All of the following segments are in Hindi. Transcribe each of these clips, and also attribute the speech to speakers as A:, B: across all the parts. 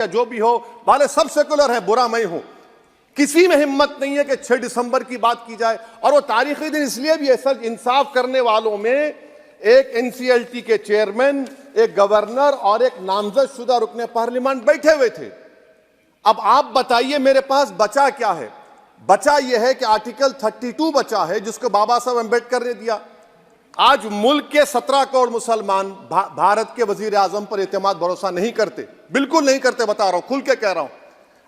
A: या जो भी हो, वाले सब सेकुलर है, बुरा मैं हूं। किसी में हिम्मत नहीं है कि 6 दिसंबर की बात की जाए। और वो तारीखी दिन इसलिए भी है सर, इंसाफ करने वालों में एक एनसीएलटी के चेयरमैन, एक गवर्नर और एक नामजद शुदा रुकने पार्लियामेंट बैठे हुए थे। अब आप बताइए मेरे पास बचा क्या है? बचा यह है कि आर्टिकल 32 बचा है जिसको बाबा साहब अंबेडकर ने दिया। आज मुल्क के 17 करोड़ मुसलमान भारत के वजीर आजम पर एतमाद भरोसा नहीं करते, बिल्कुल नहीं करते, बता रहा हूं, खुल के कह रहा हूं।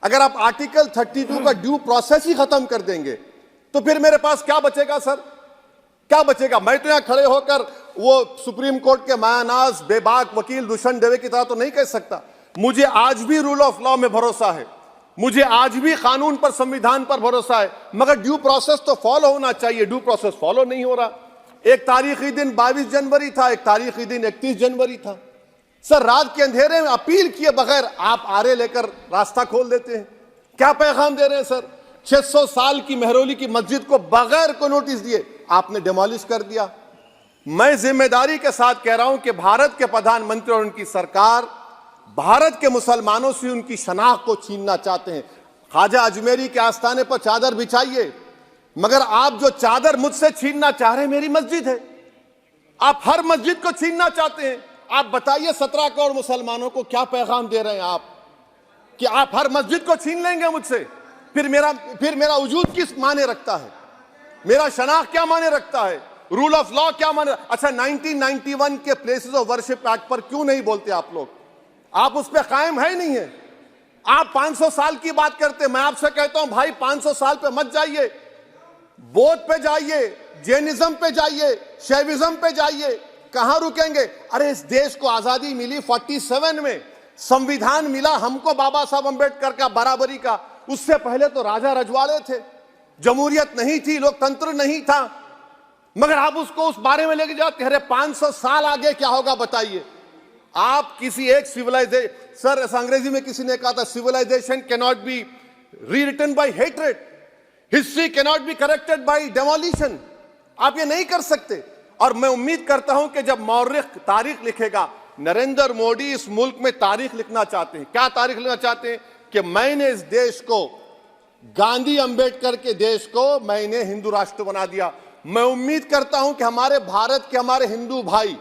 A: अगर आप आर्टिकल 32 का ड्यू प्रोसेस ही खत्म कर देंगे तो फिर मेरे पास क्या बचेगा सर? क्या बचेगा? मैं तो यहां खड़े होकर वो सुप्रीम कोर्ट के मायानाज बेबाक वकील दुष्यंत दवे की तरह तो नहीं कह सकता। मुझे आज भी रूल ऑफ लॉ में भरोसा है, मुझे आज भी कानून पर, संविधान पर भरोसा है, मगर ड्यू प्रोसेस तो फॉलो होना चाहिए। ड्यू प्रोसेस फॉलो नहीं हो रहा। एक तारीखी दिन 22 जनवरी था, एक तारीखी दिन 31 जनवरी था। सर रात के अंधेरे में अपील किए बगैर आप आरे लेकर रास्ता खोल देते हैं। क्या पैगाम दे रहे हैं सर? 600 साल की मेहरौली की मस्जिद को बगैर को नोटिस दिए आपने डिमोलिश कर दिया। मैं जिम्मेदारी के साथ कह रहा हूं कि भारत के प्रधानमंत्री और उनकी सरकार भारत के मुसलमानों से उनकी शनाख्त को छीनना चाहते हैं। ख्वाजा अजमेरी के आस्थाने पर चादर बिछाइए, मगर आप जो चादर मुझसे छीनना चाह रहे हैं मेरी मस्जिद है। आप हर मस्जिद को छीनना चाहते हैं। आप बताइए 17 करोड़ मुसलमानों को क्या पैगाम दे रहे हैं आप कि आप हर मस्जिद को छीन लेंगे मुझसे? फिर मेरा वजूद किस माने रखता है? मेरा शनाख्त क्या माने रखता है? रूल ऑफ लॉ क्या माने? अच्छा, 1991 के प्लेसेस ऑफ वर्शिप एक्ट पर क्यों नहीं बोलते आप लोग? आप उस पर कायम है नहीं है। आप 500 साल की बात करते। मैं आपसे कहता हूं भाई 500 साल पे मत जाइए, बौद्ध पे जाइए, जैनिज्म पे जाइए, शैविज्म पे जाइए, कहां रुकेंगे? अरे इस देश को आजादी मिली 47 में, संविधान मिला हमको बाबा साहब अंबेडकर का, बराबरी का। उससे पहले तो राजा रजवाड़े थे, जमहूरियत नहीं थी, लोकतंत्र नहीं था, मगर आप उसको उस बारे में लेके जाते। अरे 500 साल आगे क्या होगा बताइए? आप किसी एक सिविलाइजेशन, सर अंग्रेजी में किसी ने कहा था civilization can not be rewritten by hatred, history can not be corrected by demolition. आप ये नहीं कर सकते। और मैं उम्मीद करता हूं कि जब मौर्रिख तारीख लिखेगा, नरेंद्र मोदी इस मुल्क में तारीख लिखना चाहते हैं। क्या तारीख लिखना चाहते हैं? कि मैंने इस देश को, गांधी अंबेडकर के देश को मैंने हिंदू राष्ट्र बना दिया। मैं उम्मीद करता हूं कि हमारे भारत के हमारे हिंदू भाई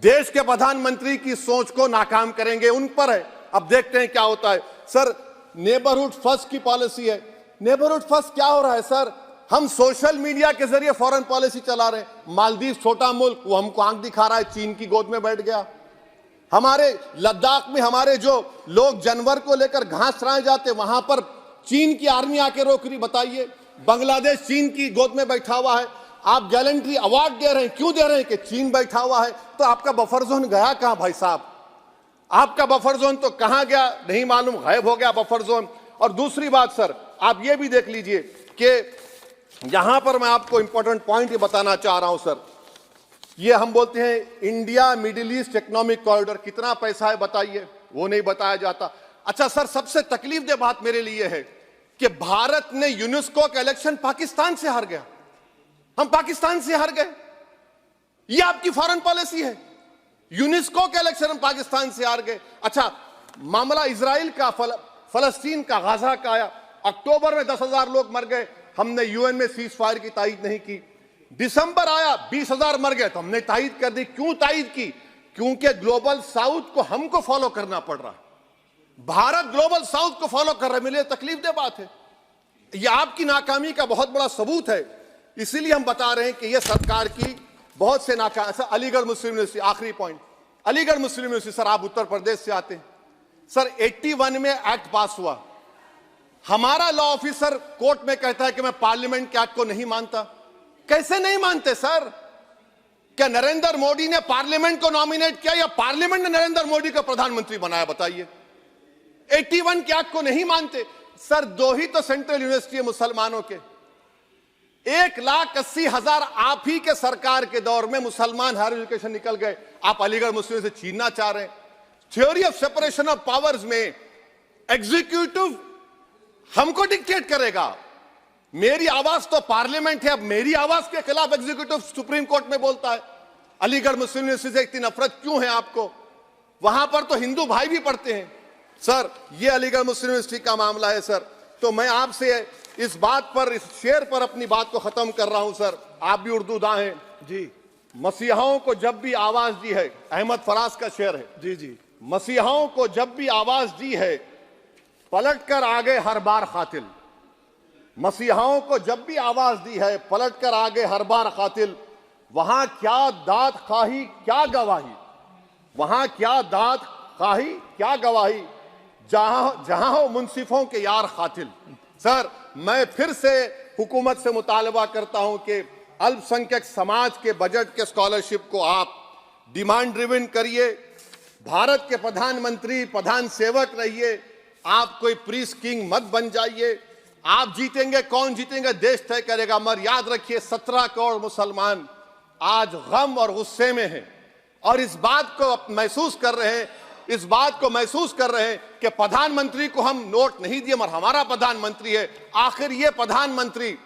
A: देश के प्रधानमंत्री की सोच को नाकाम करेंगे। उन पर है, अब देखते हैं क्या होता है। सर नेबरहुड फर्स्ट की पॉलिसी है। नेबरहुड फर्स्ट क्या हो रहा है सर? हम सोशल मीडिया के जरिए फॉरेन पॉलिसी चला रहे हैं। मालदीव छोटा मुल्क, वो हमको आंख दिखा रहा है, चीन की गोद में बैठ गया। हमारे लद्दाख में हमारे जो लोग जानवर को लेकर घास चराए जाते, वहां पर चीन की आर्मी आके रोक रही। बताइए, बांग्लादेश चीन की गोद में बैठा हुआ है। आप गैलेंट्री अवार्ड दे रहे हैं, क्यों दे रहे हैं? कि चीन बैठा हुआ है। तो आपका बफर जोन गया कहां भाई साहब? आपका बफर जोन तो कहां गया नहीं मालूम, गायब हो गया बफर जोन। और दूसरी बात सर, आप ये भी देख लीजिए कि यहां पर मैं आपको इंपॉर्टेंट पॉइंट ये बताना चाह रहा हूं सर। ये हम बोलते हैं India middle east economic corridor, कितना पैसा है बताइए? वो नहीं बताया जाता। अच्छा सर, सबसे तकलीफ दे बात मेरे लिए है कि भारत ने यूनेस्को का इलेक्शन पाकिस्तान से हार गया। हम पाकिस्तान से हार गए, ये आपकी फॉरेन पॉलिसी है। यूनेस्को के इलेक्शन हम पाकिस्तान से हार गए। अच्छा, मामला इजराइल का, फलस्तीन का, गाजा का आया। अक्टूबर में 10,000 लोग मर गए, हमने यूएन में सीज फायर की तायीद नहीं की। दिसंबर आया 20,000 मर गए, तो हमने तायीद कर दी। क्यों तायीद की? क्योंकि ग्लोबल साउथ को हमको फॉलो करना पड़ रहा है। भारत ग्लोबल साउथ को फॉलो कर रहा है। मेरे लिए तकलीफ दे बात है। यह आपकी नाकामी का बहुत बड़ा सबूत है। इसीलिए हम बता रहे हैं कि यह सरकार की बहुत से नाकाम। अलीगढ़ मुस्लिम यूनिवर्सिटी, आखिरी पॉइंट, अलीगढ़ मुस्लिम यूनिवर्सिटी। सर आप उत्तर प्रदेश से आते हैं। सर 81 में एक्ट पास हुआ। हमारा लॉ ऑफिसर कोर्ट में कहता है कि मैं पार्लियामेंट के एक्ट को नहीं मानता। कैसे नहीं मानते सर? क्या नरेंद्र मोदी ने पार्लियामेंट को नॉमिनेट किया या पार्लियामेंट ने नरेंद्र मोदी को प्रधानमंत्री बनाया? बताइए। 81 के एक्ट को नहीं मानते। सर 2 ही तो सेंट्रल यूनिवर्सिटी है मुसलमानों के। 1,80,000 आप ही के सरकार के दौर में मुसलमान हायर एजुकेशन निकल गए। आप अलीगढ़ मुस्लिम से छीनना चाह रहे हैं। Theory of separation of powers में एग्जीक्यूटिव हमको डिक्टेट करेगा। मेरी आवाज तो पार्लियामेंट है, अब मेरी आवाज के खिलाफ एग्जीक्यूटिव सुप्रीम कोर्ट में बोलता है। अलीगढ़ मुस्लिम यूनिवर्सिटी से इतनी नफरत क्यों है आपको? वहां पर तो हिंदू भाई भी पढ़ते हैं। सर ये अलीगढ़ मुस्लिम यूनिवर्सिटी का मामला है सर। तो मैं आपसे इस बात पर, इस शेर पर अपनी बात को खत्म कर रहा हूं सर। आप भी उर्दू दां हैं
B: जी
A: मसीहाओं को जब भी आवाज दी है, अहमद फराज का शेर है
B: जी जी
A: मसीहाओं को जब भी आवाज दी है पलट कर आ गए हर बार कातिल। मसीहाओं को जब भी आवाज दी है पलट कर आ गए हर बार कातिल। वहां क्या दाद खाही क्या गवाही, वहां क्या दाद खाही क्या गवाही, जहां हो मुंसिफों के यार कातिल। सर मैं फिर से हुकूमत से मुतालबा करता हूं कि अल्पसंख्यक समाज के बजट के स्कॉलरशिप को आप डिमांड ड्रिवन करिए। भारत के प्रधानमंत्री प्रधान सेवक रहिए, आप कोई प्रीस किंग मत बन जाइए। आप जीतेंगे, कौन जीतेंगे देश तय करेगा, मगर याद रखिए 17 करोड़ मुसलमान आज गम और गुस्से में हैं और इस बात को महसूस कर रहे हैं, इस बात को महसूस कर रहे हैं कि प्रधानमंत्री को हम नोट नहीं दिए मगर हमारा प्रधानमंत्री है। आखिर ये प्रधानमंत्री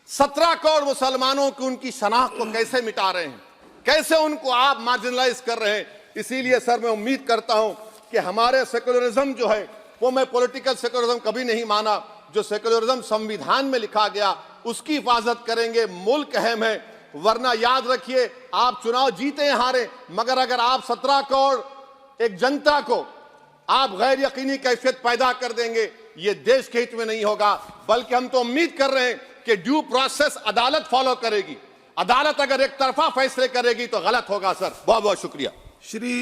A: 17 करोड़ मुसलमानों की उनकी शनाख्त को कैसे मिटा रहे हैं, कैसे उनको आप मार्जिनलाइज कर रहे हैं। इसीलिए सर मैं उम्मीद करता हूं कि हमारे सेकुलरिज्म जो है वो, मैं पॉलिटिकल सेकुलरिज्म कभी नहीं माना, जो सेकुलरिज्म संविधान में लिखा गया उसकी हिफाजत करेंगे। मुल्क अहम है, वरना याद रखिए आप चुनाव जीते हारे, मगर अगर आप 17 करोड़ एक जनता को आप गैर यकीनी कैफियत पैदा कर देंगे, ये देश के हित में नहीं होगा। बल्कि हम तो उम्मीद कर रहे हैं कि ड्यू प्रोसेस अदालत फॉलो करेगी। अदालत अगर एक तरफा फैसले करेगी तो गलत होगा। सर बहुत बहुत शुक्रिया।
B: श्री